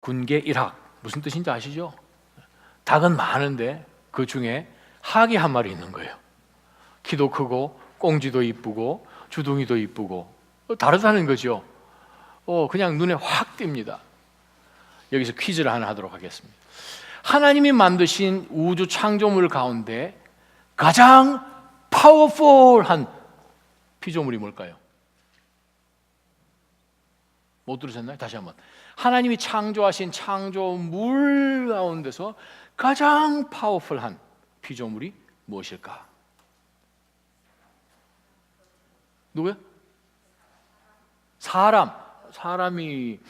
군계 일학 무슨 뜻인지 아시죠? 닭은 많은데 그 중에 학이 한 마리 있는 거예요. 키도 크고 꽁지도 이쁘고 주둥이도 이쁘고 다르다는 거죠. 그냥 눈에 확 띕니다. 여기서 퀴즈를 하나 하도록 하겠습니다. 하나님이 만드신 우주 창조물 가운데 가장 파워풀한 피조물이 뭘까요? 못 들으셨나요? 다시 한번. 하나님이 창조하신 창조물 가운데서 가장 파워풀한 피조물이 무엇일까? 누구요? 사람이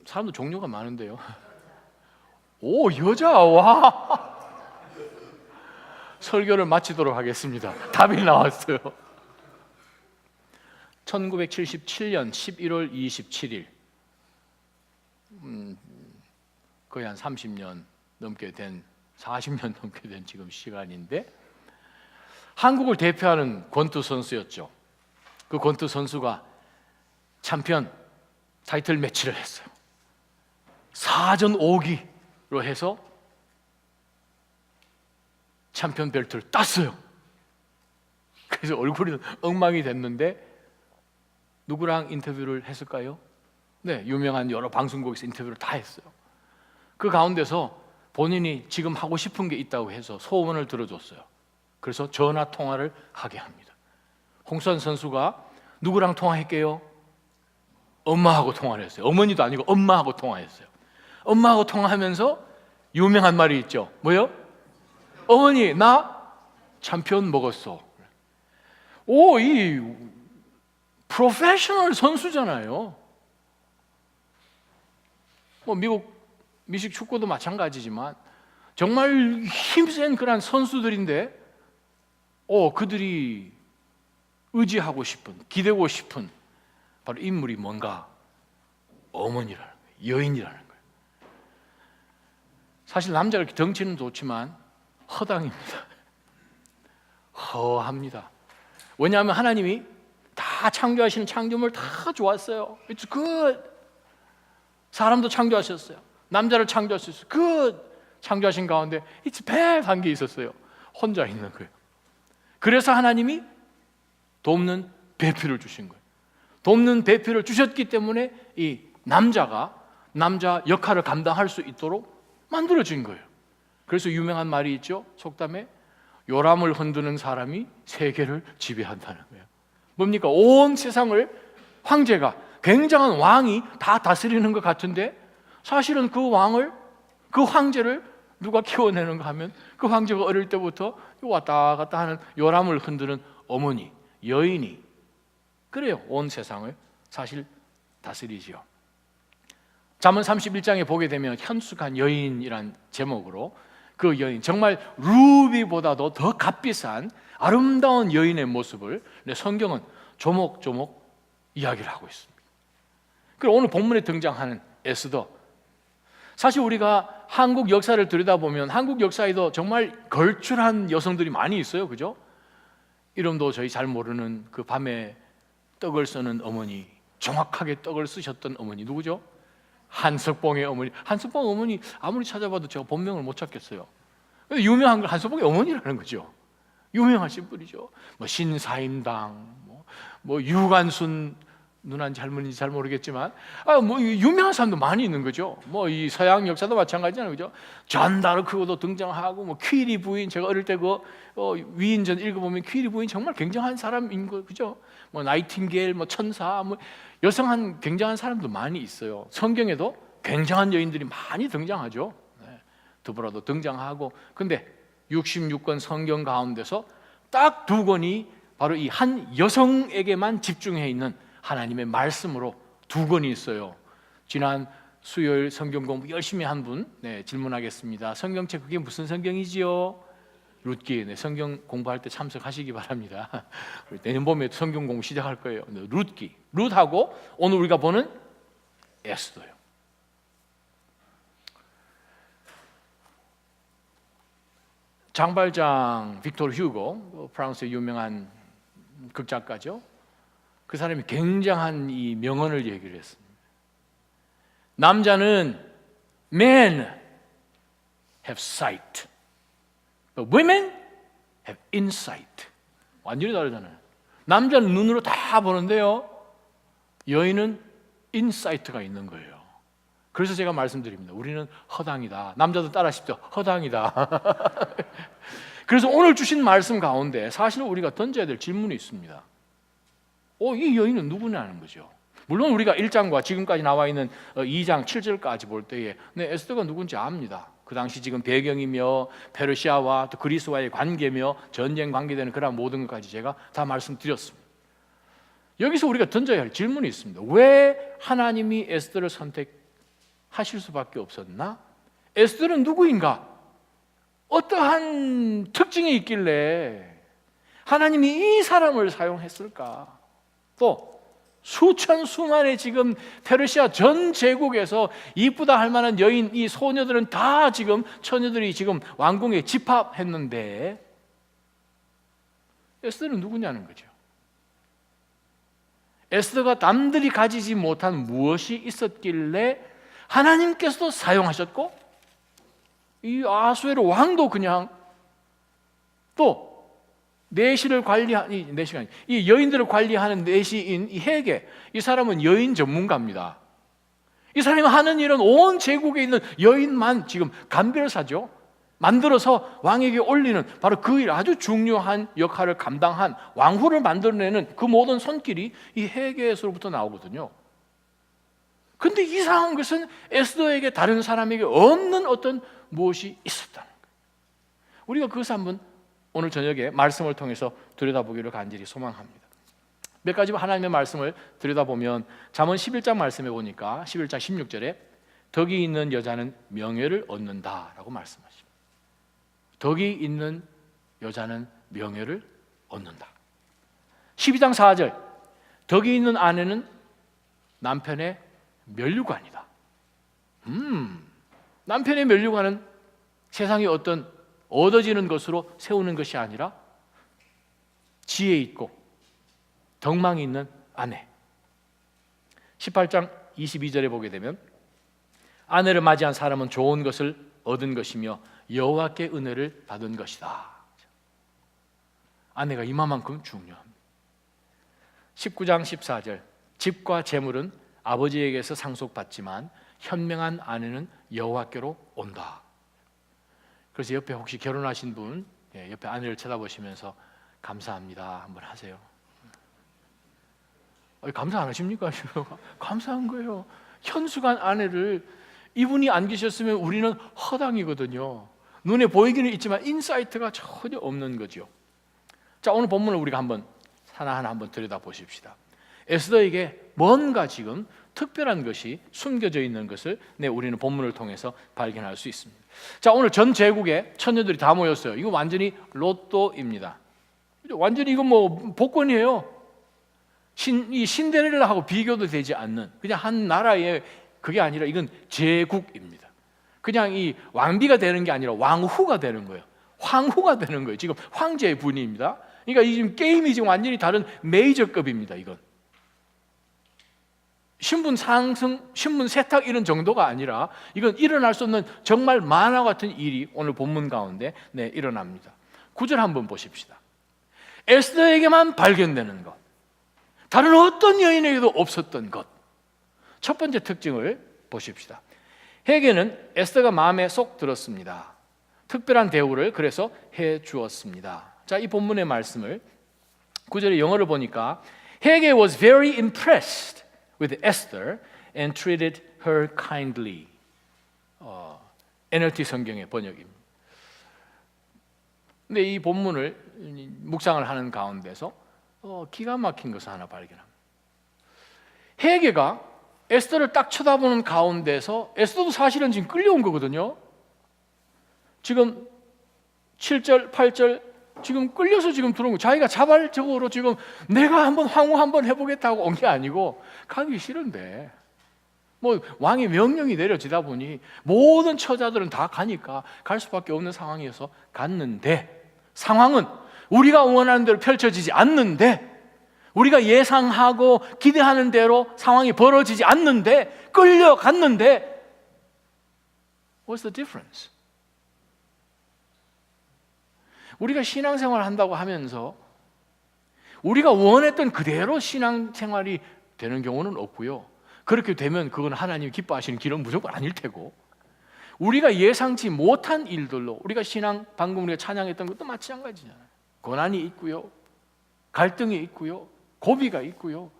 사람도 종류가 많은데요. 오, 여자. 와. 설교를 마치도록 하겠습니다. 답이 나왔어요. 1977년 11월 27일, 거의 한 30년 넘게 된, 40년 넘게 된 지금 시간인데, 한국을 대표하는 권투 선수였죠. 그 권투 선수가 챔피언 타이틀 매치를 했어요. 4전 5기로 해서 챔피언 벨트를 땄어요. 그래서 얼굴이 엉망이 됐는데 누구랑 인터뷰를 했을까요? 네, 유명한 여러 방송국에서 인터뷰를 다 했어요. 그 가운데서 본인이 지금 하고 싶은 게 있다고 해서 소원을 들어줬어요. 그래서 전화 통화를 하게 합니다. 홍수환 선수가 누구랑 통화할게요? 엄마하고 통화를 했어요. 어머니도 아니고 엄마하고 통화했어요. 엄마하고 통화하면서 유명한 말이 있죠. 뭐요? 어머니, 나 챔피언 먹었어. 오, 이 프로페셔널 선수잖아요. 미식 축구도 마찬가지지만 정말 힘센 그런 선수들인데 그들이 의지하고 싶은, 기대고 싶은 바로 인물이 뭔가? 어머니라는 거예요. 여인이라는 거예요. 사실 남자가 이렇게 덩치는 좋지만 허당입니다. 허합니다. 왜냐하면 하나님이 다 창조하시는 창조물 다 좋았어요. It's good. 사람도 창조하셨어요. 남자를 창조하셨어요. Good. 창조하신 가운데 It's bad 한 게 있었어요. 혼자 있는 거예요. 그래서 하나님이 돕는 배필을 주신 거예요. 돕는 배필을 주셨기 때문에 이 남자 역할을 감당할 수 있도록 만들어진 거예요. 그래서 유명한 말이 있죠. 속담에 요람을 흔드는 사람이 세계를 지배한다는 거예요. 뭡니까? 온 세상을 황제가, 굉장한 왕이 다 다스리는 것 같은데 사실은 그 황제를 누가 키워내는가 하면 그 황제가 어릴 때부터 왔다 갔다 하는 요람을 흔드는 어머니, 여인이, 그래요. 온 세상을 사실 다스리지요. 잠언 31장에 보게 되면 현숙한 여인이란 제목으로 그 여인, 정말 루비보다도 더 값비싼 아름다운 여인의 모습을 성경은 조목조목 이야기를 하고 있습니다. 그리고 오늘 본문에 등장하는 에스더, 사실 우리가 한국 역사를 들여다보면 한국 역사에도 정말 걸출한 여성들이 많이 있어요. 그죠? 이름도 저희 잘 모르는 그 밤에 떡을 쓰는 어머니, 정확하게 떡을 쓰셨던 어머니 누구죠? 한석봉의 어머니. 한석봉 어머니 아무리 찾아봐도 제가 본명을 못 찾겠어요. 유명한 건 한석봉의 어머니라는 거죠. 유명하신 분이죠. 신사임당, 유관순 누나인지 할머니인지 잘 모르겠지만 유명한 사람도 많이 있는 거죠. 이 서양 역사도 마찬가지잖아요. 그죠? 존 다르크도 등장하고 퀴리 부인, 제가 어릴 때 위인전 읽어보면 퀴리 부인 정말 굉장한 사람인 거, 그죠? 나이팅게일, 천사, 여성 한 굉장한 사람도 많이 있어요. 성경에도 굉장한 여인들이 많이 등장하죠. 드보라도 등장하고. 근데 66권 성경 가운데서 딱 2권이 바로 이 한 여성에게만 집중해 있는 하나님의 말씀으로 2권이 있어요. 지난 수요일 성경 공부 열심히 한 분 질문하겠습니다. 성경책 그게 무슨 성경이지요? 룻기. 성경 공부할 때 참석하시기 바랍니다. 내년 봄에 성경 공부 시작할 거예요. 룻기. 룻하고 오늘 우리가 보는 에스더요. 장발장 빅토르 휴고, 프랑스의 유명한 극작가죠. 그 사람이 굉장한 이 명언을 얘기를 했습니다. 남자는 men have sight, but women have insight. 완전히 다르잖아요. 남자는 눈으로 다 보는데요, 여인은 인사이트가 있는 거예요. 그래서 제가 말씀드립니다. 우리는 허당이다. 남자도 따라하십시오. 허당이다. 그래서 오늘 주신 말씀 가운데 사실 우리가 던져야 될 질문이 있습니다. 이 여인은 누구냐는 거죠. 물론 우리가 1장과 지금까지 나와 있는 2장 7절까지 볼 때에 에스더가 누군지 압니다. 그 당시 지금 배경이며 페르시아와 또 그리스와의 관계며 전쟁 관계되는 그런 모든 것까지 제가 다 말씀드렸습니다. 여기서 우리가 던져야 할 질문이 있습니다. 왜 하나님이 에스더를 선택하실 수밖에 없었나? 에스더는 누구인가? 어떠한 특징이 있길래 하나님이 이 사람을 사용했을까? 또 수천 수만의 지금 페르시아 전 제국에서 이쁘다 할 만한 여인, 이 소녀들은 다 지금 처녀들이 지금 왕궁에 집합했는데 에스더는 누구냐는 거죠. 에스더가 남들이 가지지 못한 무엇이 있었길래 하나님께서도 사용하셨고, 이 아수에르 왕도 그냥 또 내시를 관리하는, 내시가 아니, 이 여인들을 관리하는 내시인 이 헤게, 이 사람은 여인 전문가입니다. 이 사람이 하는 일은 온 제국에 있는 여인만 지금 감별사죠. 만들어서 왕에게 올리는 바로 그 일, 아주 중요한 역할을 감당한 왕후를 만들어내는 그 모든 손길이 이 헤게에서부터 나오거든요. 근데 이상한 것은 에스더에게 다른 사람에게 없는 어떤 무엇이 있었다는 거예요. 우리가 그것을 한번 오늘 저녁에 말씀을 통해서 들여다보기를 간절히 소망합니다. 몇 가지 하나님의 말씀을 들여다보면 잠언 11장 말씀해 보니까 11장 16절에 덕이 있는 여자는 명예를 얻는다라고 말씀하십니다. 덕이 있는 여자는 명예를 얻는다. 12장 4절 덕이 있는 아내는 남편의 면류관이다. 남편의 면류관은 세상에 어떤 얻어지는 것으로 세우는 것이 아니라 지혜 있고 덕망이 있는 아내. 18장 22절에 보게 되면 아내를 맞이한 사람은 좋은 것을 얻은 것이며 여호와께 은혜를 받은 것이다. 아내가 이만큼 중요합니다. 19장 14절 집과 재물은 아버지에게서 상속받지만 현명한 아내는 여호와께로 온다. 그래서 옆에 혹시 결혼하신 분, 옆에 아내를 쳐다보시면서 감사합니다 한번 하세요. 감사 안 하십니까? 감사한 거예요. 현숙한 아내를, 이분이 안 계셨으면 우리는 허당이거든요. 눈에 보이기는 있지만 인사이트가 전혀 없는 거죠. 자, 오늘 본문을 우리가 한번 하나하나 한번 들여다보십시다. 에스더에게 뭔가 지금 특별한 것이 숨겨져 있는 것을 우리는 본문을 통해서 발견할 수 있습니다. 자, 오늘 전 제국에 처녀들이 다 모였어요. 이거 완전히 로또입니다. 완전히 이건 뭐 복권이에요. 이 신데렐라하고 비교도 되지 않는, 그냥 한 나라의, 그게 아니라 이건 제국입니다. 그냥 이 왕비가 되는 게 아니라 왕후가 되는 거예요. 황후가 되는 거예요. 지금 황제의 분위입니다. 그러니까 이 지금 게임이 지금 완전히 다른 메이저급입니다. 이건 신분 상승, 신분 세탁 이런 정도가 아니라 이건 일어날 수 없는 정말 만화 같은 일이 오늘 본문 가운데 일어납니다. 9절 한번 보십시다. 에스더에게만 발견되는 것, 다른 어떤 여인에게도 없었던 것. 첫 번째 특징을 보십시다. 헤게는 에스더가 마음에 쏙 들었습니다. 특별한 대우를 그래서 해 주었습니다. 자, 이 본문의 말씀을 9절의 영어를 보니까 헤게 was very impressed with Esther and treated her kindly. NLT 성경의 번역입니다. 근데 이 본문을 묵상을 하는 가운데서 기가 막힌 것을 하나 발견합니다. 헤게가 에스더를 딱 쳐다보는 가운데서 에스더도 사실은 지금 끌려온 거거든요. 지금 7절, 8절 지금 끌려서 지금 들어온 거, 자기가 자발적으로 지금 내가 한번 황후 한번 해보겠다고 온 게 아니고 가기 싫은데 뭐 왕의 명령이 내려지다 보니 모든 처자들은 다 가니까 갈 수밖에 없는 상황이어서 갔는데, 상황은 우리가 원하는 대로 펼쳐지지 않는데 우리가 예상하고 기대하는 대로 상황이 벌어지지 않는데 끌려갔는데 What's the difference? 우리가 신앙생활을 한다고 하면서 우리가 원했던 그대로 신앙생활이 되는 경우는 없고요. 그렇게 되면 그건 하나님이 기뻐하시는 길은 무조건 아닐 테고, 우리가 예상치 못한 일들로 우리가 신앙, 방금 우리가 찬양했던 것도 마찬가지잖아요. 고난이 있고요, 갈등이 있고요, 고비가 있고요,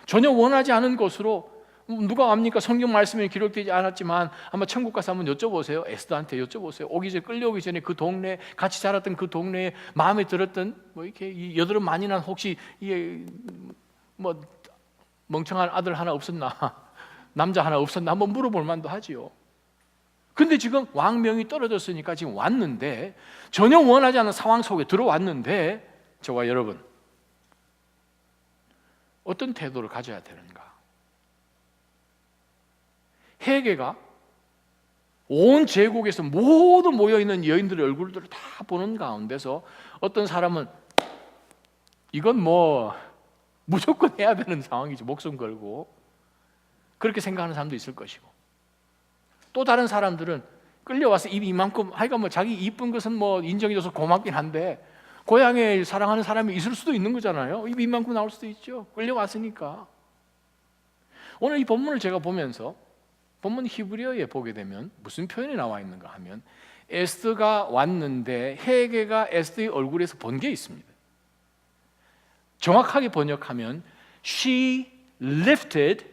전혀 원하지 않은 것으로, 누가 압니까? 성경 말씀에 기록되지 않았지만 한번 천국 가서 한번 여쭤보세요. 에스더한테 여쭤보세요. 오기 전에, 끌려오기 전에 그 동네, 같이 자랐던 그 동네에 마음에 들었던 뭐 이렇게 여드름 많이 난 혹시 뭐 멍청한 아들 하나 없었나, 남자 하나 없었나 한번 물어볼 만도 하지요. 근데 지금 왕명이 떨어졌으니까 지금 왔는데, 전혀 원하지 않은 상황 속에 들어왔는데, 저와 여러분 어떤 태도를 가져야 되는가? 헤게가 온 제국에서 모두 모여있는 여인들의 얼굴들을 다 보는 가운데서 어떤 사람은 이건 뭐 무조건 해야 되는 상황이지, 목숨 걸고, 그렇게 생각하는 사람도 있을 것이고, 또 다른 사람들은 끌려와서 입이 이만큼, 하여간 뭐 자기 이쁜 것은 뭐 인정해줘서 고맙긴 한데 고향에 사랑하는 사람이 있을 수도 있는 거잖아요. 입이 이만큼 나올 수도 있죠, 끌려왔으니까. 오늘 이 본문을 제가 보면서 본문 히브리어에 보게 되면 무슨 표현이 나와 있는가 하면, 에스더가 왔는데 헤게가 에스더의 얼굴에서 본 게 있습니다. 정확하게 번역하면 She lifted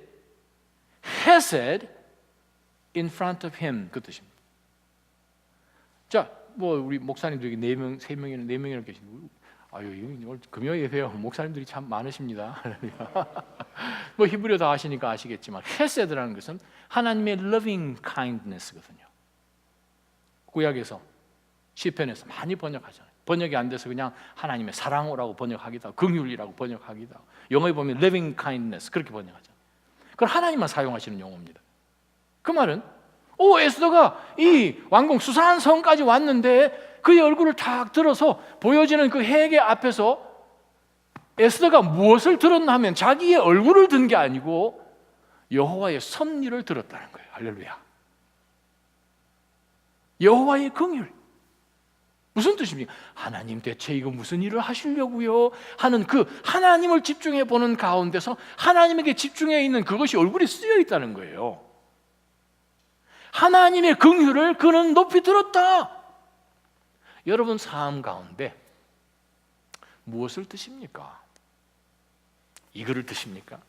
hesed in front of him, 그 뜻입니다. 자, 뭐 우리 목사님들이 4명, 3명이나 4명이나 계시는데, 아유, 오늘 금요 예배요, 목사님들이 참 많으십니다. 뭐 히브리어 다 아시니까 아시겠지만, 헤세드라는 것은 하나님의 loving kindness거든요. 구약에서, 시편에서 많이 번역하잖아요. 번역이 안 돼서 그냥 하나님의 사랑이라고 번역하기도 하고, 긍휼이라고 번역하기도 하고, 영어에 보면 loving kindness 그렇게 번역하잖아요. 그건 하나님만 사용하시는 용어입니다. 그 말은 에스더가 이 왕궁 수사한 성까지 왔는데 그의 얼굴을 탁 들어서 보여지는 그 헤게 앞에서 에스더가 무엇을 들었나 하면 자기의 얼굴을 든 게 아니고 여호와의 섭리를 들었다는 거예요. 할렐루야. 여호와의 긍휼. 무슨 뜻입니까? 하나님 대체 이거 무슨 일을 하시려고요? 하는 그 하나님을 집중해 보는 가운데서 하나님에게 집중해 있는 그것이 얼굴에 쓰여 있다는 거예요. 하나님의 긍휼을 그는 높이 들었다. 여러분 삶 가운데 무엇을 드십니까? 이거를 드십니까?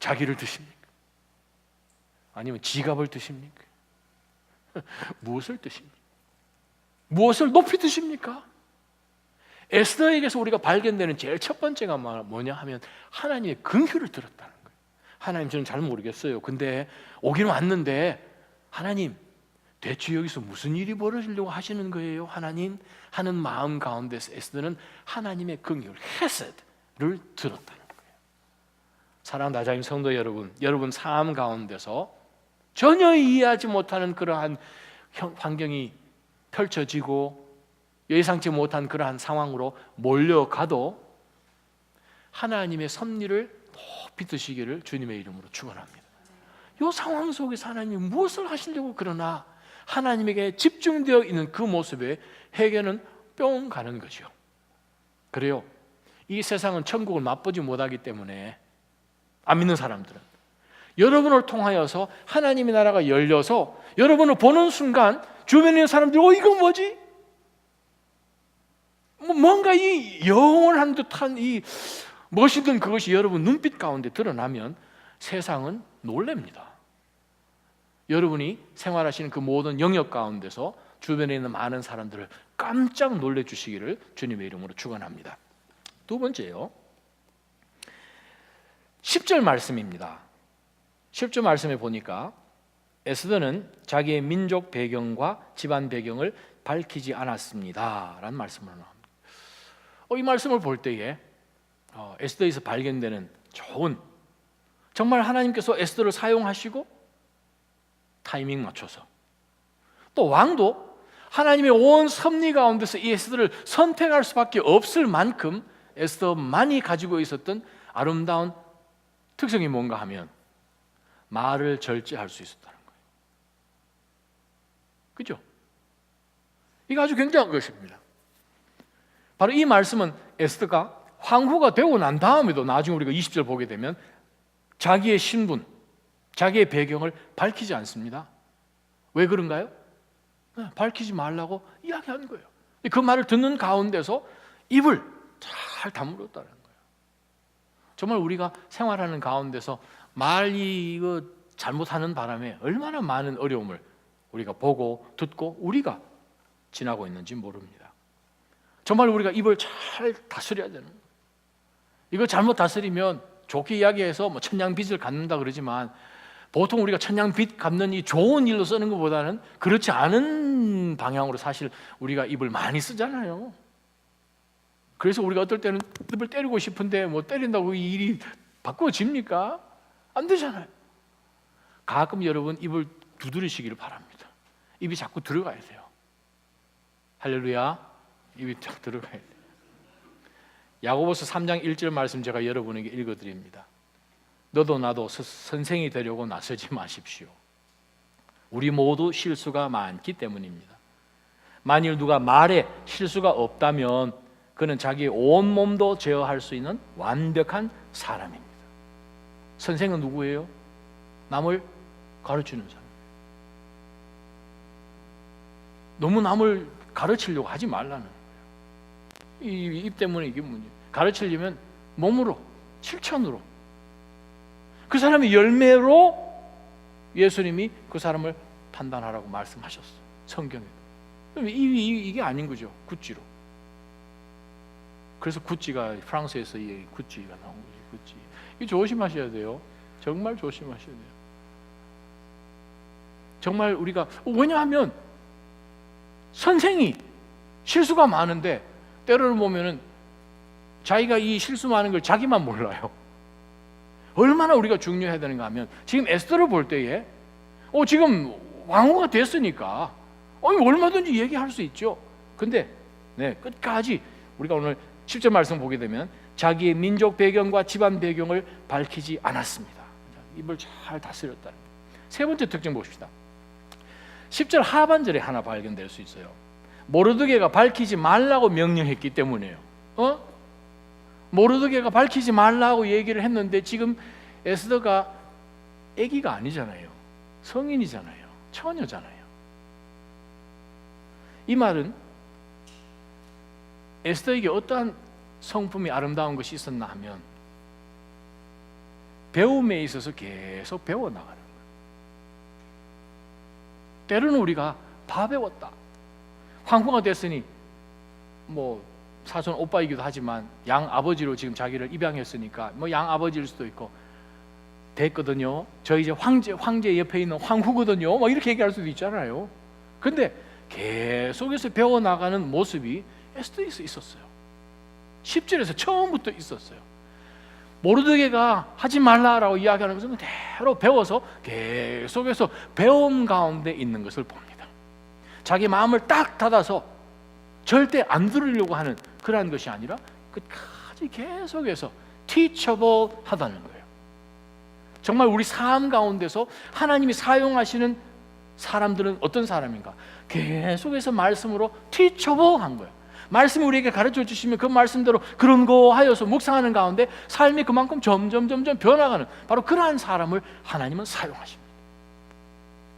자기를 드십니까? 아니면 지갑을 드십니까? 무엇을 드십니까? 무엇을 높이 드십니까? 에스더에게서 우리가 발견되는 제일 첫 번째가 뭐냐 하면 하나님의 긍휼을 들었다는 거예요. 하나님, 저는 잘 모르겠어요. 근데 오긴 왔는데 하나님, 대체 여기서 무슨 일이 벌어지려고 하시는 거예요? 하나님 하는 마음 가운데서 에스더는 하나님의 긍휼, 헤세드를 들었다는 거예요. 사랑하는 나자임 성도 여러분, 여러분 삶 가운데서 전혀 이해하지 못하는 그러한 환경이 펼쳐지고 예상치 못한 그러한 상황으로 몰려가도 하나님의 섭리를 높이 드시기를 주님의 이름으로 축원합니다. 이 상황 속에서 하나님이 무엇을 하시려고 그러나 하나님에게 집중되어 있는 그 모습에 헤게는 뿅 가는 거죠. 그래요. 이 세상은 천국을 맛보지 못하기 때문에 안 믿는 사람들은 여러분을 통하여서 하나님의 나라가 열려서 여러분을 보는 순간 주변에 있는 사람들이 이건 뭐지? 뭔가 이 영원한 듯한 이 멋있던 그것이 여러분 눈빛 가운데 드러나면 세상은 놀랍니다. 여러분이 생활하시는 그 모든 영역 가운데서 주변에 있는 많은 사람들을 깜짝 놀래 주시기를 주님의 이름으로 축원합니다. 두 번째요, 10절 말씀입니다. 10절 말씀에 보니까 에스더는 자기의 민족 배경과 집안 배경을 밝히지 않았습니다 라는 말씀을 나옵니다. 이 말씀을 볼 때에 에스더에서 발견되는 좋은, 정말 하나님께서 에스더를 사용하시고 타이밍 맞춰서, 또 왕도 하나님의 온 섭리 가운데서 이 에스더를 선택할 수밖에 없을 만큼 에스더만이 가지고 있었던 아름다운 특성이 뭔가 하면 말을 절제할 수 있었다는 거예요. 그죠? 이거 아주 굉장한 것입니다. 바로 이 말씀은 에스더가 황후가 되고 난 다음에도 나중에 우리가 20절 보게 되면 자기의 신분, 자기의 배경을 밝히지 않습니다. 왜 그런가요? 밝히지 말라고 이야기하는 거예요. 그 말을 듣는 가운데서 입을 잘 다물었다는 거예요. 정말 우리가 생활하는 가운데서 말이 이거 잘못하는 바람에 얼마나 많은 어려움을 우리가 보고 듣고 우리가 지나고 있는지 모릅니다. 정말 우리가 입을 잘 다스려야 되는 거예요. 이거 잘못 다스리면 좋게 이야기해서 뭐 천냥빚을 갚는다 그러지만 보통 우리가 천냥빚 갚는 이 좋은 일로 쓰는 것보다는 그렇지 않은 방향으로 사실 우리가 입을 많이 쓰잖아요. 그래서 우리가 어떨 때는 입을 때리고 싶은데 뭐 때린다고 이 일이 바꾸어집니까? 안 되잖아요. 가끔 여러분 입을 두드리시기를 바랍니다. 입이 자꾸 들어가야 돼요. 할렐루야. 입이 쫙 들어가야 돼요. 야고보서 3장 1절 말씀 제가 여러분에게 읽어드립니다. 너도 나도 선생이 되려고 나서지 마십시오. 우리 모두 실수가 많기 때문입니다. 만일 누가 말에 실수가 없다면 그는 자기의 온 몸도 제어할 수 있는 완벽한 사람입니다. 선생은 누구예요? 남을 가르치는 사람. 너무 남을 가르치려고 하지 말라는 거예요. 이 입 때문에 이게 문제예요. 가르치려면 몸으로, 실천으로. 그 사람의 열매로 예수님이 그 사람을 판단하라고 말씀하셨어요. 성경에. 이게 아닌 거죠. 구찌로. 그래서 구찌가 프랑스에서 이 구찌가 나온 거지. 구찌. 이 조심하셔야 돼요. 정말 조심하셔야 돼요. 정말 우리가 왜냐하면 선생이 실수가 많은데 때로는 보면은 자기가 이 실수 많은 걸 자기만 몰라요. 얼마나 우리가 중요해야 되는가 하면 지금 에스더를 볼 때에 지금 왕후가 됐으니까 얼마든지 얘기할 수 있죠. 근데 끝까지 우리가 오늘 10절 말씀 보게 되면 자기의 민족 배경과 집안 배경을 밝히지 않았습니다. 입을 잘 다스렸다는. 세 번째 특징 봅시다. 10절 하반절에 하나 발견될 수 있어요. 모르드게가 밝히지 말라고 명령했기 때문이에요. 모르드게가 밝히지 말라고 얘기를 했는데 지금 에스더가 아기가 아니잖아요. 성인이잖아요. 처녀잖아요. 이 말은 에스더에게 어떠한 성품이 아름다운 것이 있었나 하면 배움에 있어서 계속 배워나가는 거예요. 때로는 우리가 다 배웠다. 황후가 됐으니 뭐 사촌 오빠이기도 하지만 양 아버지로 지금 자기를 입양했으니까 뭐 양 아버지일 수도 있고 됐거든요. 저 이제 황제 옆에 있는 황후거든요. 뭐 이렇게 얘기할 수도 있잖아요. 근데 계속해서 배워나가는 모습이 에스더에 있었어요. 10절에서 처음부터 있었어요. 모르드게가 하지 말라라고 이야기하는 것은 그대로 배워서 계속해서 배움 가운데 있는 것을 봅니다. 자기 마음을 딱 닫아서 절대 안 들으려고 하는 그러한 것이 아니라 끝까지 계속해서 teachable 하다는 거예요. 정말 우리 삶 가운데서 하나님이 사용하시는 사람들은 어떤 사람인가? 계속해서 말씀으로 teachable 한 거예요. 말씀이 우리에게 가르쳐 주시면 그 말씀대로 그런 거 하여서 묵상하는 가운데 삶이 그만큼 점점 변화가는 바로 그러한 사람을 하나님은 사용하십니다.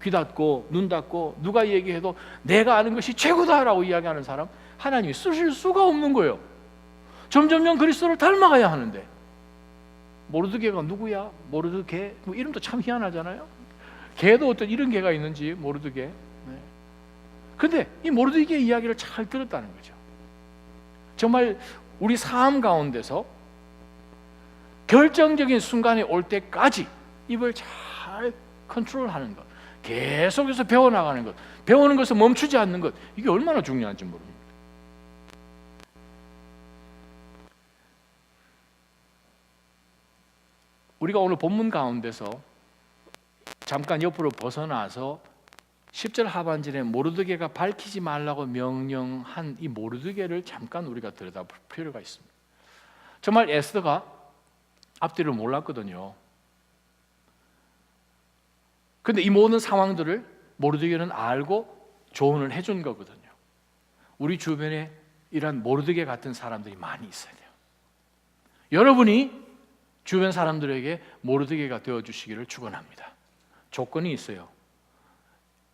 귀 닫고 눈 닫고 누가 얘기해도 내가 아는 것이 최고다라고 이야기하는 사람 하나님이 쓰실 수가 없는 거예요. 점점 그리스도를 닮아가야 하는데 모르드게가 누구야? 모르드게 뭐 이름도 참 희한하잖아요. 걔도 어떤 이런 개가 있는지 모르드게. 근데 이 모르드게 이야기를 잘 들었다는 거죠. 정말 우리 삶 가운데서 결정적인 순간에 올 때까지 입을 잘 컨트롤하는 것, 계속해서 배워나가는 것, 배우는 것을 멈추지 않는 것, 이게 얼마나 중요한지 모릅니다. 우리가 오늘 본문 가운데서 잠깐 옆으로 벗어나서 10절 하반절에 모르드게가 밝히지 말라고 명령한 이 모르드게를 잠깐 우리가 들여다볼 필요가 있습니다. 정말 에스더가 앞뒤를 몰랐거든요. 근데 이 모든 상황들을 모르드게는 알고 조언을 해준 거거든요. 우리 주변에 이런 모르드게 같은 사람들이 많이 있어야 돼요. 여러분이 주변 사람들에게 모르드게가 되어주시기를 축원합니다. 조건이 있어요.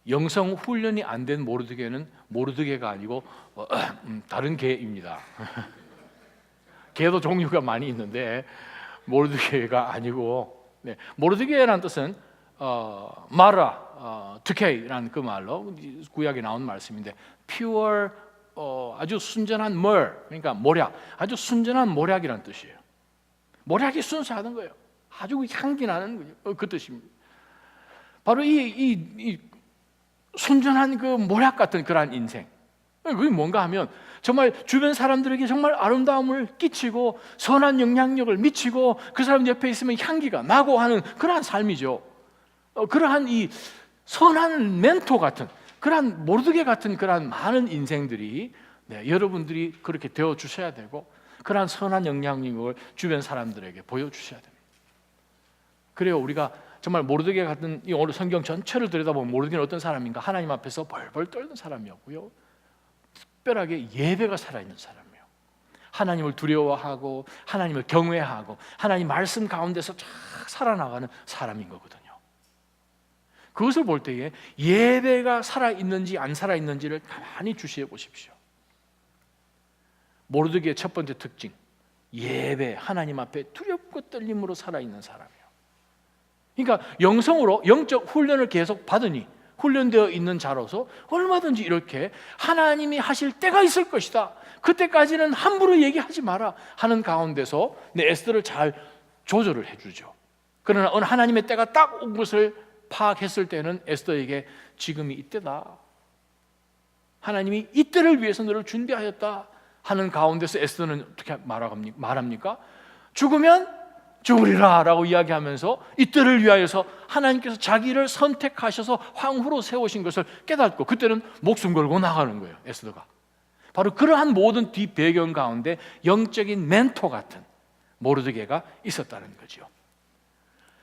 영성 훈련이 안 된 모르드게는 모르드게가 아니고 다른 개입니다. 개도 종류가 많이 있는데 모르드게가 아니고, 네. 모르드게라는 뜻은 마라, 트케이라는 그 말로 구약에 나온 말씀인데, pure, 아주 순전한 그러니까 모략, 아주 순전한 모략이라는 뜻이에요. 모략이 순수하던 거예요. 아주 향기 나는 거죠. 그 뜻입니다. 바로 이 순전한 그 모략 같은 그러한 인생. 그게 뭔가 하면 정말 주변 사람들에게 정말 아름다움을 끼치고 선한 영향력을 미치고 그 사람 옆에 있으면 향기가 나고 하는 그러한 삶이죠. 그러한 이 선한 멘토 같은, 그러한 모르드게 같은 그러한 많은 인생들이, 네, 여러분들이 그렇게 되어 주셔야 되고, 그러한 선한 영향력을 주변 사람들에게 보여주셔야 됩니다. 그래요, 우리가 정말 모르드게 같은, 이 오늘 성경 전체를 들여다보면 모르드게는 어떤 사람인가? 하나님 앞에서 벌벌 떨는 사람이었고요, 특별하게 예배가 살아있는 사람이에요. 하나님을 두려워하고 하나님을 경외하고 하나님 말씀 가운데서 쫙 살아나가는 사람인 거거든요. 그것을 볼 때에 예배가 살아있는지 안 살아있는지를 가만히 주시해 보십시오. 모르드게의 첫 번째 특징, 예배, 하나님 앞에 두렵고 떨림으로 살아있는 사람이에요. 그러니까 영성으로 영적 훈련을 계속 받으니 훈련되어 있는 자로서 얼마든지 이렇게 하나님이 하실 때가 있을 것이다, 그때까지는 함부로 얘기하지 마라 하는 가운데서 내 에스더를 잘 조절을 해주죠. 그러나 어느 하나님의 때가 딱 온 것을 파악했을 때는 에스더에게 지금이 이때다, 하나님이 이때를 위해서 너를 준비하였다 하는 가운데서 에스더는 어떻게 말합니까? 죽으면 죽으리라 라고 이야기하면서 이때를 위하여서 하나님께서 자기를 선택하셔서 황후로 세우신 것을 깨닫고 그때는 목숨 걸고 나가는 거예요, 에스더가. 바로 그러한 모든 뒷배경 가운데 영적인 멘토 같은 모르드게가 있었다는 거죠.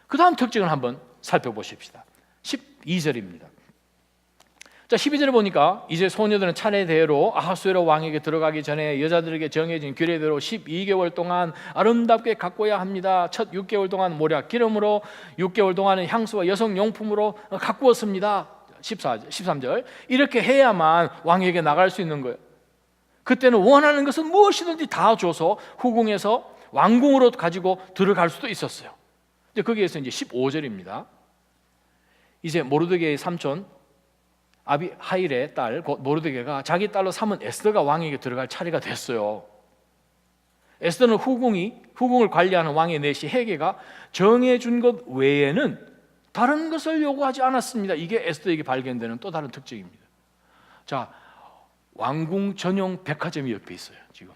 그 다음 특징을 한번 살펴보십시다. 12절입니다. 자, 12절에 보니까 이제 소녀들은 차례대로 아하수에로 왕에게 들어가기 전에 여자들에게 정해진 규례대로 12개월 동안 아름답게 가꿔야 합니다. 첫 6개월 동안 모략 기름으로, 6개월 동안은 향수와 여성 용품으로 가꾸었습니다. 13절 이렇게 해야만 왕에게 나갈 수 있는 거예요. 그때는 원하는 것은 무엇이든지 다 줘서 후궁에서 왕궁으로 가지고 들어갈 수도 있었어요. 거기에서 이제 15절입니다. 이제 모르드게의 삼촌 아비하일의 딸 모르드게가 자기 딸로 삼은 에스더가 왕에게 들어갈 차례가 됐어요. 에스더는 후궁을 관리하는 왕의 내시 헤게가 정해준 것 외에는 다른 것을 요구하지 않았습니다. 이게 에스더에게 발견되는 또 다른 특징입니다. 자, 왕궁 전용 백화점이 옆에 있어요. 지금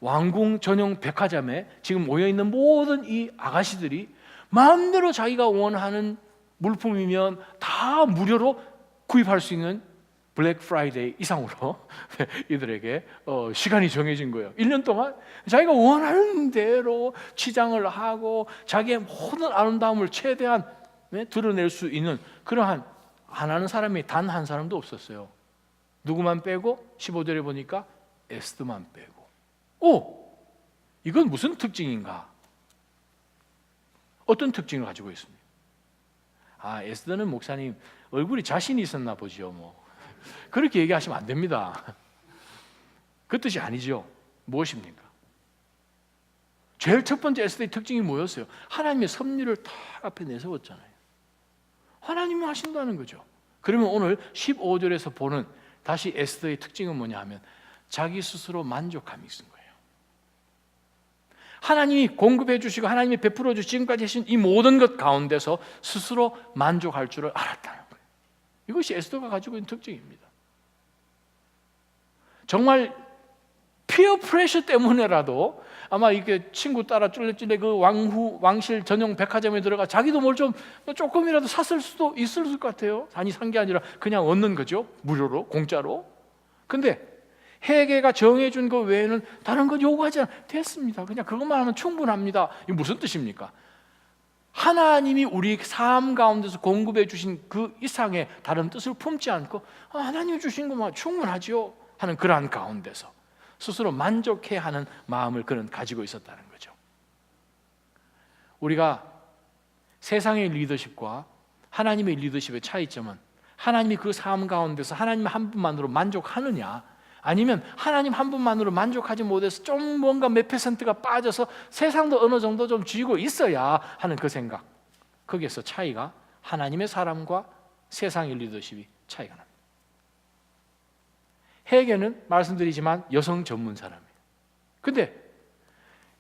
왕궁 전용 백화점에 지금 모여있는 모든 이 아가씨들이 마음대로 자기가 원하는 물품이면 다 무료로 구입할 수 있는 블랙 프라이데이 이상으로 이들에게 시간이 정해진 거예요. 1년 동안 자기가 원하는 대로 치장을 하고 자기의 모든 아름다움을 최대한 드러낼 수 있는 그러한, 안 하는 사람이 단 한 사람도 없었어요. 누구만 빼고 15절에 보니까 에스더만 빼고. 이건 무슨 특징인가? 어떤 특징을 가지고 있습니까? 에스더는 목사님 얼굴이 자신이 있었나 보죠. 그렇게 얘기하시면 안 됩니다. 그 뜻이 아니죠. 무엇입니까? 제일 첫 번째 에스더의 특징이 뭐였어요? 하나님의 섭리를 다 앞에 내세웠잖아요. 하나님이 하신다는 거죠. 그러면 오늘 15절에서 보는 다시 에스더의 특징은 뭐냐 하면 자기 스스로 만족함이 있는 거예요. 하나님이 공급해 주시고 하나님이 베풀어 주시고 지금까지 하신 이 모든 것 가운데서 스스로 만족할 줄을 알았다는 거예요. 이것이 에스더가 가지고 있는 특징입니다. 정말 피어 프레셔 때문에라도 아마 이게 친구 따라 쫄래쫄래 그 왕실 전용 백화점에 들어가 자기도 뭘 좀 조금이라도 샀을 수도 있을 것 같아요. 아니, 산 게 아니라 그냥 얻는 거죠. 무료로, 공짜로. 근데 회개가 정해준 것 외에는 다른 것 요구하지 않아요. 됐습니다. 그냥 그것만 하면 충분합니다. 이게 무슨 뜻입니까? 하나님이 우리 삶 가운데서 공급해 주신 그 이상의 다른 뜻을 품지 않고 하나님이 주신 것만 충분하지요 하는 그러한 가운데서 스스로 만족해하는 마음을 그는 가지고 있었다는 거죠. 우리가 세상의 리더십과 하나님의 리더십의 차이점은 하나님이 그 삶 가운데서 하나님 한 분만으로 만족하느냐, 아니면 하나님 한 분만으로 만족하지 못해서 좀 뭔가 몇 %가 빠져서 세상도 어느 정도 좀 쥐고 있어야 하는 그 생각, 거기에서 차이가, 하나님의 사람과 세상의 리더십이 차이가 납니다. 헤게는 말씀드리지만 여성 전문 사람이에요. 근데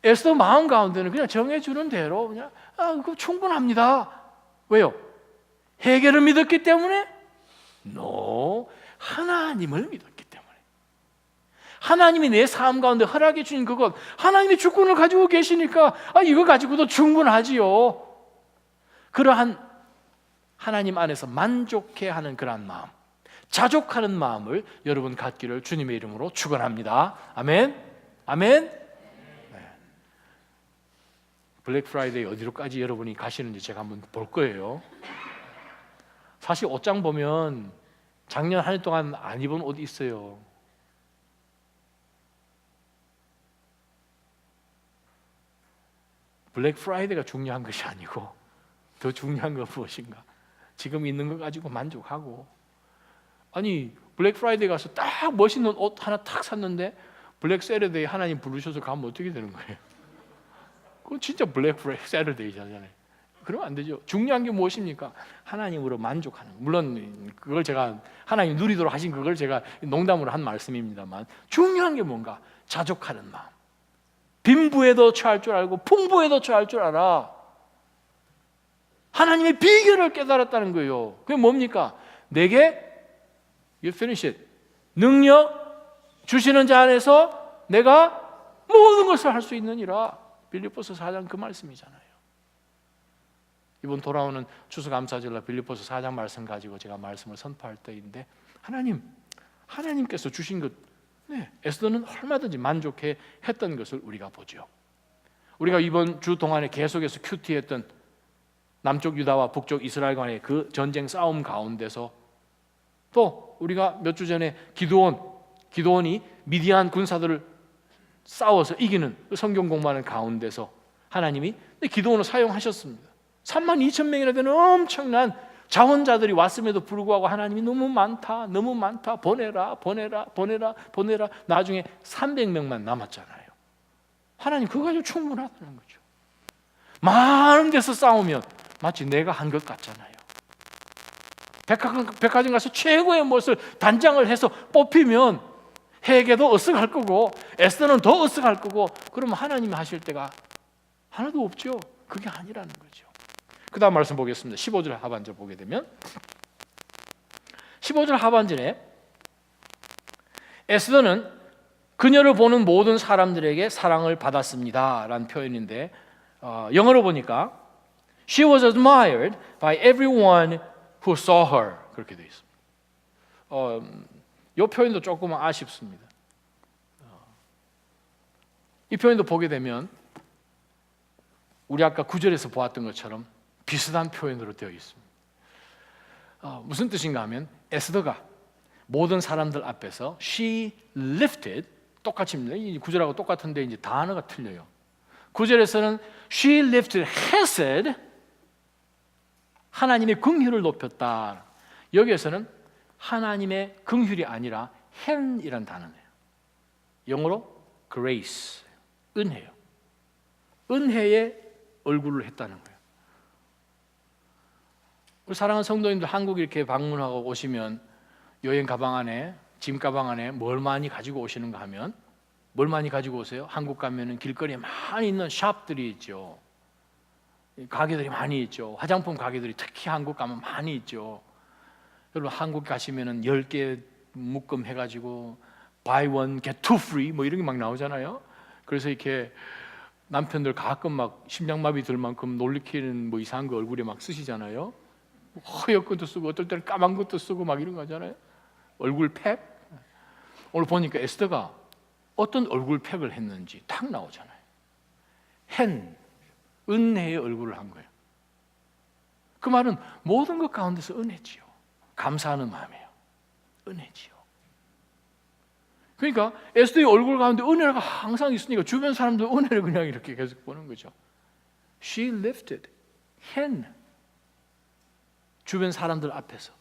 에스더 마음 가운데는 그냥 정해주는 대로 그냥 그거 충분합니다. 왜요? 헤게를 믿었기 때문에? No, 하나님을 믿었기 때문에. 하나님이 내 삶 가운데 허락해 주신 그것, 하나님이 주권을 가지고 계시니까 이거 가지고도 충분하지요. 그러한 하나님 안에서 만족해하는 그러한 마음, 자족하는 마음을 여러분 갖기를 주님의 이름으로 축원합니다. 아멘. 아멘. 네. 블랙 프라이데이 어디로까지 여러분이 가시는지 제가 한번 볼 거예요. 사실 옷장 보면 작년 한 해 동안 안 입은 옷 있어요. 블랙 프라이데이가 중요한 것이 아니고 더 중요한 건 무엇인가? 지금 있는 거 가지고 만족하고. 아니 블랙 프라이데이 가서 딱 멋있는 옷 하나 탁 샀는데 블랙 세러데이 하나님 부르셔서 가면 어떻게 되는 거예요? 그건 진짜 블랙 세러데이잖아요. 그러면 안 되죠. 중요한 게 무엇입니까? 하나님으로 만족하는. 물론 그걸 제가 하나님 누리도록 하신 그걸 제가 농담으로 한 말씀입니다만, 중요한 게 뭔가? 자족하는 마음. 빈부에도 처할 줄 알고 풍부에도 처할 줄 알아. 하나님의 비결을 깨달았다는 거예요. 그게 뭡니까? 내게 you finish it. 능력 주시는 자 안에서 내가 모든 것을 할 수 있느니라. 빌립보서 4장 그 말씀이잖아요. 이번 돌아오는 추수감사절날 빌립보서 4장 말씀 가지고 제가 말씀을 선포할 때인데, 하나님께서 주신 것, 에스더는 얼마든지 만족해 했던 것을 우리가 보죠. 우리가 이번 주 동안에 계속해서 큐티했던 남쪽 유다와 북쪽 이스라엘 간의 그 전쟁 싸움 가운데서, 또 우리가 몇 주 전에 기드온이 미디안 군사들을 싸워서 이기는 그 성경 공부하는 가운데서 하나님이 기드온을 사용하셨습니다. 32,000명이나 되는 엄청난 자원자들이 왔음에도 불구하고 하나님이 너무 많다 보내라. 나중에 300명만 남았잖아요. 하나님 그거 가지고 충분하다는 거죠. 많은 데서 싸우면 마치 내가 한 것 같잖아요. 백화점 가서 최고의 무엇을 단장을 해서 뽑히면 헤게도 으쓱할 거고 에스더는 더 으쓱할 거고, 그러면 하나님이 하실 때가 하나도 없죠. 그게 아니라는 거죠. 그 다음 말씀 보겠습니다. 15절 하반절 보게 되면 15절 하반절에 에스더는 그녀를 보는 모든 사람들에게 사랑을 받았습니다 라는 표현인데, 영어로 보니까 She was admired by everyone who saw her, 그렇게 되어 있습니다. 이 표현도 조금 아쉽습니다. 이 표현도 보게 되면 우리 아까 9절에서 보았던 것처럼 비슷한 표현으로 되어 있습니다. 무슨 뜻인가 하면 에스더가 모든 사람들 앞에서 she lifted, 똑같습니다. 이 9절하고 똑같은데 이제 단어가 틀려요. 9절에서는 she lifted hesed, 하나님의 긍휼을 높였다. 여기에서는 하나님의 긍휼이 아니라 hen이라는 단어네요. 영어로 grace, 은혜요. 은혜의 얼굴을 했다는 거예요. 우리 사랑하는 성도님들, 한국 이렇게 방문하고 오시면 여행 가방 안에, 짐 가방 안에 뭘 많이 가지고 오시는가 하면, 뭘 많이 가지고 오세요? 한국 가면은 길거리에 많이 있는 샵들이 있죠. 가게들이 많이 있죠. 화장품 가게들이 특히 한국 가면 많이 있죠. 여러분 한국 가시면은 10개 묶음 해가지고 buy one get two free 뭐 이런 게 막 나오잖아요. 그래서 이렇게 남편들 가끔 막 심장마비 들 만큼 놀리키는 뭐 이상한 거 얼굴에 막 쓰시잖아요. 허옇 것도 쓰고 어떨 때는 까만 것도 쓰고 막 이런 거 하잖아요. 얼굴 팩. 오늘 보니까 에스더가 어떤 얼굴 팩을 했는지 탁 나오잖아요. 은혜의 얼굴을 한 거예요. 그 말은 모든 것 가운데서 은혜지요. 감사하는 마음이에요. 은혜지요. 그러니까 에스더의 얼굴 가운데 은혜가 항상 있으니까 주변 사람들 은혜를 그냥 이렇게 계속 보는 거죠. She lifted 주변 사람들 앞에서.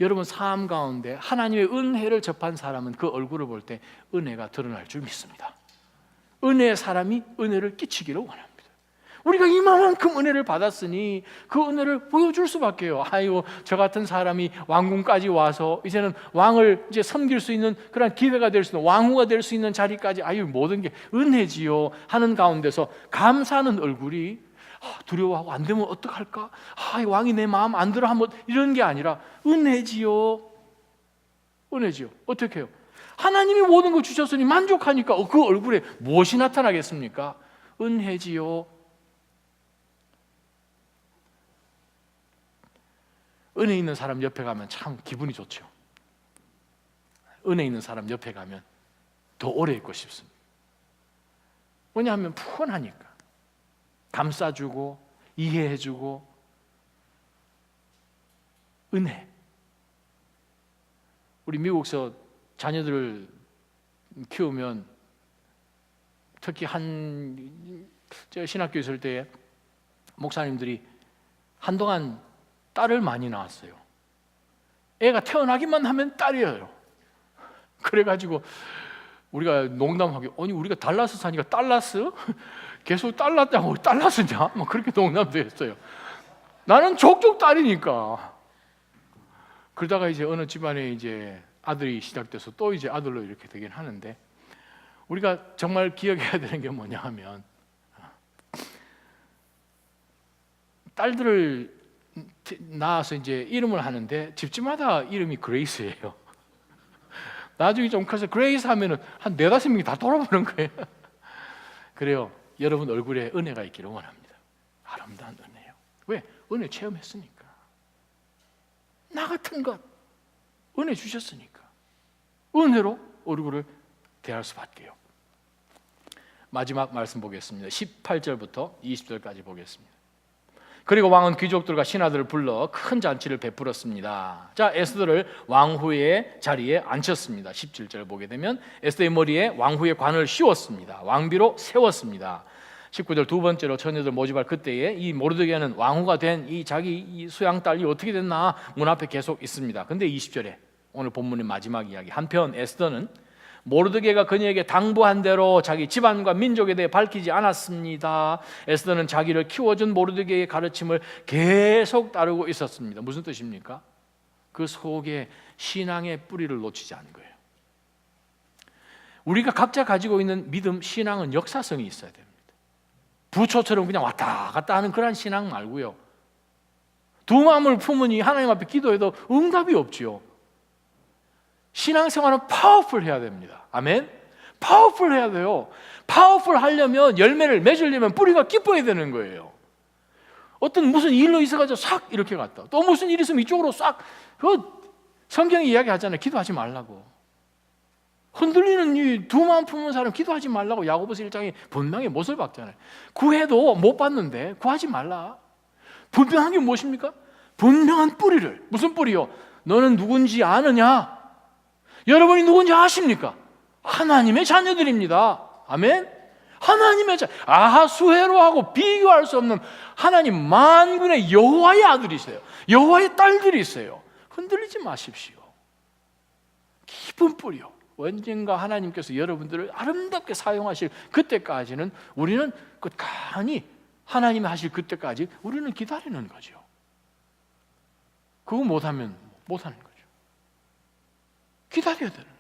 여러분 삶 가운데 하나님의 은혜를 접한 사람은 그 얼굴을 볼 때 은혜가 드러날 줄 믿습니다. 은혜의 사람이 은혜를 끼치기를 원합니다. 우리가 이만큼 은혜를 받았으니 그 은혜를 보여줄 수밖에요. 아유, 저 같은 사람이 왕궁까지 와서 이제는 왕을 이제 섬길 수 있는 그런 기회가 될 수 있는, 왕후가 될 수 있는 자리까지, 아유, 모든 게 은혜지요 하는 가운데서 감사하는 얼굴이 두려워하고 안 되면 어떡할까? 이 왕이 내 마음 안 들어 하면 이런 게 아니라 은혜지요. 은혜지요. 어떻게 해요? 하나님이 모든 걸 주셨으니 만족하니까 그 얼굴에 무엇이 나타나겠습니까? 은혜지요. 은혜 있는 사람 옆에 가면 참 기분이 좋죠. 은혜 있는 사람 옆에 가면 더 오래 있고 싶습니다. 왜냐하면 푸근하니까. 감싸주고 이해해주고. 은혜. 우리 미국서 자녀들을 키우면 특히 제가 신학교 있을 때 목사님들이 한동안 딸을 많이 낳았어요. 애가 태어나기만 하면 딸이에요. 그래가지고 우리가 농담하게, 아니 우리가 달라스 사니까 달라스? 계속 달랐다고 달라스냐? 막 그렇게 농담도 했어요. 나는 족족 딸이니까. 그러다가 이제 어느 집안에 이제 아들이 시작돼서 또 이제 아들로 이렇게 되긴 하는데, 우리가 정말 기억해야 되는 게 뭐냐 하면, 딸들을 낳아서 이제 이름을 하는데 집집마다 이름이 그레이스예요. 나중에 좀 커서 그레이스 하면은 한 4-5명이 다 돌아보는 거예요. 그래요. 여러분 얼굴에 은혜가 있기를 원합니다. 아름다운 은혜요. 왜? 은혜 체험했으니까. 나 같은 것 은혜 주셨으니까 은혜로 얼굴을 대할 수밖에요. 마지막 말씀 보겠습니다. 18절부터 20절까지 보겠습니다. 그리고 왕은 귀족들과 신하들을 불러 큰 잔치를 베풀었습니다. 자, 에스더를 왕후의 자리에 앉혔습니다. 17절 보게 되면 에스더의 머리에 왕후의 관을 씌웠습니다. 왕비로 세웠습니다. 19절 두 번째로 처녀들 모집할 그때에 이 모르드게는 왕후가 된 이 자기 이 수양 딸이 어떻게 됐나 문 앞에 계속 있습니다. 근데 20절에 오늘 본문의 마지막 이야기, 한편 에스더는 모르드게가 그녀에게 당부한 대로 자기 집안과 민족에 대해 밝히지 않았습니다. 에스더는 자기를 키워준 모르드게의 가르침을 계속 따르고 있었습니다. 무슨 뜻입니까? 그 속에 신앙의 뿌리를 놓치지 않은 거예요. 우리가 각자 가지고 있는 믿음, 신앙은 역사성이 있어야 됩니다. 부초처럼 그냥 왔다 갔다 하는 그런 신앙 말고요. 두 마음을 품으니 하나님 앞에 기도해도 응답이 없지요. 신앙생활은 파워풀 해야 됩니다. 아멘? 파워풀 해야 돼요. 파워풀 하려면, 열매를 맺으려면 뿌리가 깊어야 되는 거예요. 어떤 무슨 일로 있어가지고 싹 이렇게 갔다, 또 무슨 일 있으면 이쪽으로 싹, 성경이 이야기하잖아요. 기도하지 말라고. 흔들리는 이 두 마음 품은 사람 기도하지 말라고 야고보서 1장에 분명히 못을 박잖아요. 구해도 못 받는데 구하지 말라. 분명한 게 무엇입니까? 분명한 뿌리를. 무슨 뿌리요? 너는 누군지 아느냐? 여러분이 누군지 아십니까? 하나님의 자녀들입니다. 아멘? 하나님의 아하수헤로하고 비교할 수 없는 하나님 만군의 여호와의 아들이세요. 여호와의 딸들이 있어요. 흔들리지 마십시오. 깊은 뿌리요. 언젠가 하나님께서 여러분들을 아름답게 사용하실 그때까지는 우리는 끝까지 하나님이 하실 그때까지 우리는 기다리는 거죠. 그거 못하면 못하는 거죠. 기다려야 되는 거예요.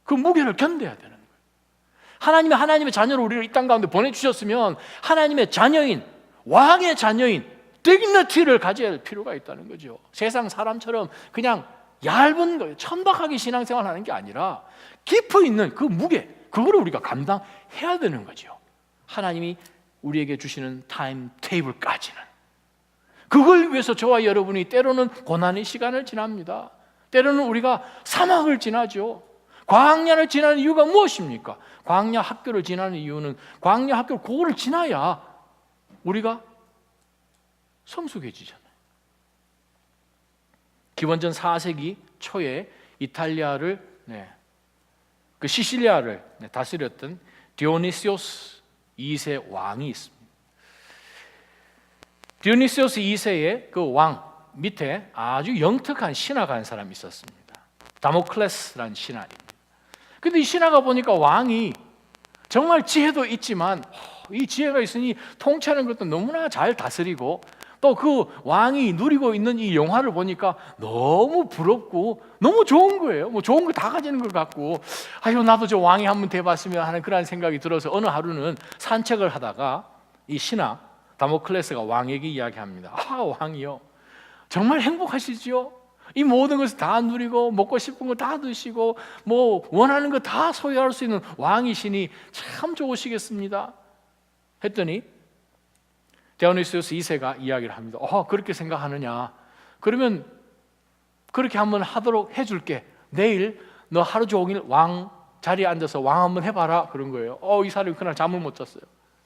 그 무게를 견뎌야 되는 거예요. 하나님의 자녀로 우리를 이 땅 가운데 보내주셨으면 하나님의 자녀인, 왕의 자녀인 디그니티를 가져야 할 필요가 있다는 거죠. 세상 사람처럼 그냥 얇은 거예요. 천박하게 신앙생활 하는 게 아니라 깊이 있는 그 무게, 그거를 우리가 감당해야 되는 거죠. 하나님이 우리에게 주시는 타임 테이블까지는. 그걸 위해서 저와 여러분이 때로는 고난의 시간을 지납니다. 때로는 우리가 사막을 지나죠. 광야를 지나는 이유가 무엇입니까? 광야 학교를 지나는 이유는 광야 학교 그거를 지나야 우리가 성숙해지잖아요. 기원전 4세기 초에 이탈리아를 그 시실리아를 다스렸던 디오니시오스 2세 왕이 있습니다. 디오니시오스 2세의 그 왕 밑에 아주 영특한 신하가 한 사람이 있었습니다. 다모클레스라는 신하입니다. 근데 이 신하가 보니까 왕이 정말 지혜도 있지만 이 지혜가 있으니 통치하는 것도 너무나 잘 다스리고 또 그 왕이 누리고 있는 이 영화를 보니까 너무 부럽고 너무 좋은 거예요. 뭐 좋은 거 다 가지는 것 같고 아유 나도 저 왕이 한번 돼봤으면 하는 그런 생각이 들어서 어느 하루는 산책을 하다가 이 신하 다모클레스가 왕에게 이야기합니다. 왕이요 정말 행복하시지요? 이 모든 것을 다 누리고 먹고 싶은 거 다 드시고 뭐 원하는 거 다 소유할 수 있는 왕이시니 참 좋으시겠습니다. 했더니 디오니시우스 2세가 이야기를 합니다. 그렇게 생각하느냐? 그러면 그렇게 한번 하도록 해줄게. 내일 너 하루 종일 왕 자리에 앉아서 왕 한번 해봐라. 그런 거예요. 이 사람이 그날 잠을 못 잤어요.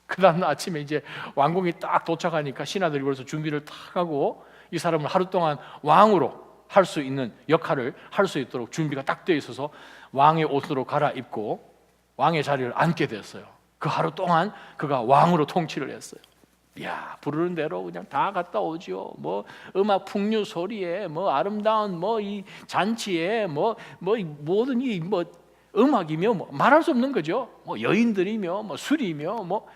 그 다음 아침에 이제 왕궁이 딱 도착하니까 신하들이 벌써 준비를 딱 하고 이 사람을 하루 동안 왕으로 할 수 있는 역할을 할 수 있도록 준비가 딱 되어 있어서 왕의 옷으로 갈아입고 왕의 자리를 앉게 됐어요. 그 하루 동안 그가 왕으로 통치를 했어요. 이야, 부르는 대로 그냥 다 갔다 오죠. 뭐 음악 풍류 소리에 뭐 아름다운 뭐 이 잔치에 뭐 모든 이 뭐 음악이며 뭐 말할 수 없는 거죠. 뭐 여인들이며 뭐 술이며 뭐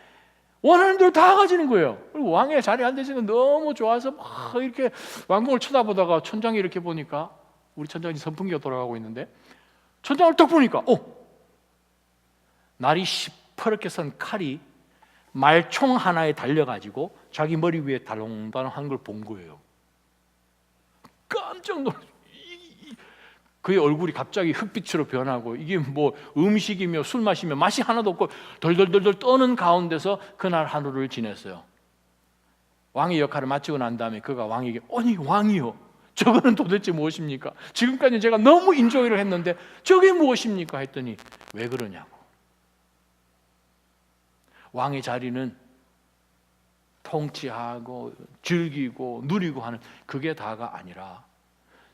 원하는 대로 다 가지는 거예요. 그리고 왕의 자리에 앉으시는 너무 좋아서 막 이렇게 왕궁을 쳐다보다가 천장에 이렇게 보니까 우리 천장이 선풍기가 돌아가고 있는데 천장을 딱 보니까 날이 시퍼렇게 선 칼이 말총 하나에 달려가지고 자기 머리 위에 달롱달롱한 걸 본 거예요. 깜짝 놀랐어요. 그의 얼굴이 갑자기 흑빛으로 변하고 이게 뭐 음식이며 술 마시며 맛이 하나도 없고 덜덜덜덜 떠는 가운데서 그날 하루를 지냈어요. 왕의 역할을 마치고 난 다음에 그가 왕에게 아니 왕이요 저거는 도대체 무엇입니까? 지금까지 제가 너무 인조이를 했는데 저게 무엇입니까? 했더니 왜 그러냐고. 왕의 자리는 통치하고 즐기고 누리고 하는 그게 다가 아니라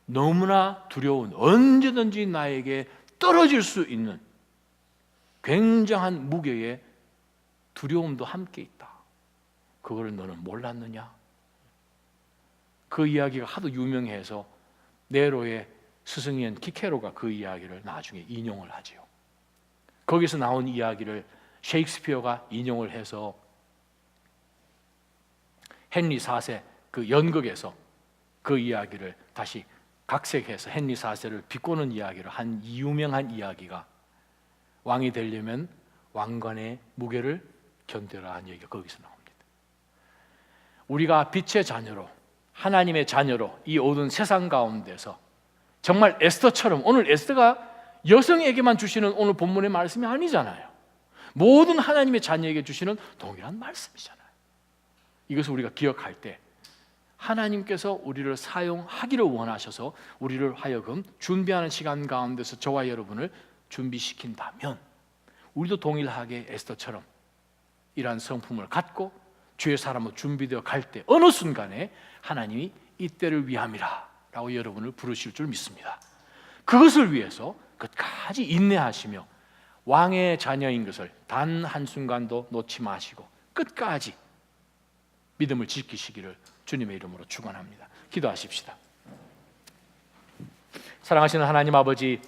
너무나 두려운 언제든지 나에게 떨어질 수 있는 굉장한 무게의 두려움도 함께 있다. 그걸 너는 몰랐느냐? 그 이야기가 하도 유명해서 네로의 스승인 키케로가 그 이야기를 나중에 인용을 하지요. 거기서 나온 이야기를 셰익스피어가 인용을 해서 헨리 4세 그 연극에서 그 이야기를 다시 각색해서 헨리 4세를 비꼬는 이야기를 한 유명한 이야기가 왕이 되려면 왕관의 무게를 견뎌라 하는 얘기가 거기서 나옵니다. 우리가 빛의 자녀로 하나님의 자녀로 이 어두운 세상 가운데서 정말 에스더처럼 오늘 에스더가 여성에게만 주시는 오늘 본문의 말씀이 아니잖아요. 모든 하나님의 자녀에게 주시는 동일한 말씀이잖아요. 이것을 우리가 기억할 때 하나님께서 우리를 사용하기를 원하셔서 우리를 하여금 준비하는 시간 가운데서 저와 여러분을 준비시킨다면 우리도 동일하게 에스더처럼 이러한 성품을 갖고 주의 사람으로 준비되어 갈 때 어느 순간에 하나님이 이때를 위함이라 라고 여러분을 부르실 줄 믿습니다. 그것을 위해서 끝까지 인내하시며 왕의 자녀인 것을 단 한순간도 놓지 마시고 끝까지 믿음을 지키시기를 주님의 이름으로 축원합니다. 기도하십시다. 사랑하시는 하나님 아버지,